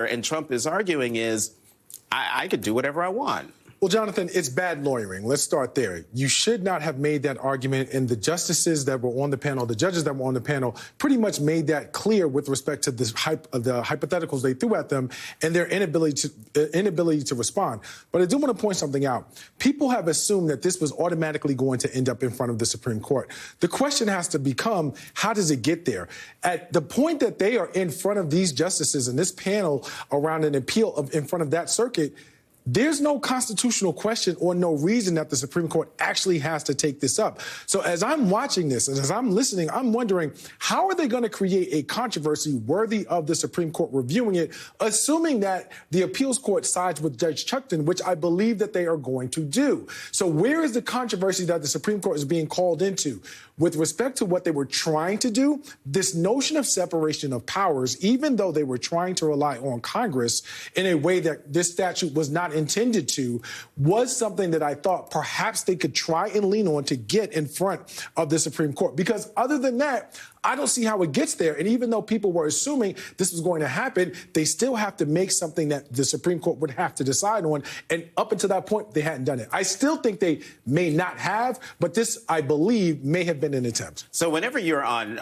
And Trump is arguing is, I could do whatever I want. Well, Jonathan, it's bad lawyering. Let's start there. You should not have made that argument, and the justices that were on the panel, the judges that were on the panel, pretty much made that clear with respect to the hypotheticals they threw at them and their inability to respond. But I do want to point something out. People have assumed that this was automatically going to end up in front of the Supreme Court. The question has to become, how does it get there? At the point that they are in front of these justices and this panel around an appeal in front of that circuit, there's no constitutional question or no reason that the Supreme Court actually has to take this up. So as I'm watching this and as I'm listening, I'm wondering, how are they going to create a controversy worthy of the Supreme Court reviewing it, assuming that the appeals court sides with Judge Chuckton, which I believe that they are going to do. So where is the controversy that the Supreme Court is being called into? With respect to what they were trying to do, this notion of separation of powers, even though they were trying to rely on Congress in a way that this statute was not intended to, was something that I thought perhaps they could try and lean on to get in front of the Supreme Court. Because other than that, I don't see how it gets there. And even though people were assuming this was going to happen, they still have to make something that the Supreme Court would have to decide on. And up until that point, they hadn't done it. I still think they may not have, but this, I believe, may have been an attempt. So whenever you're on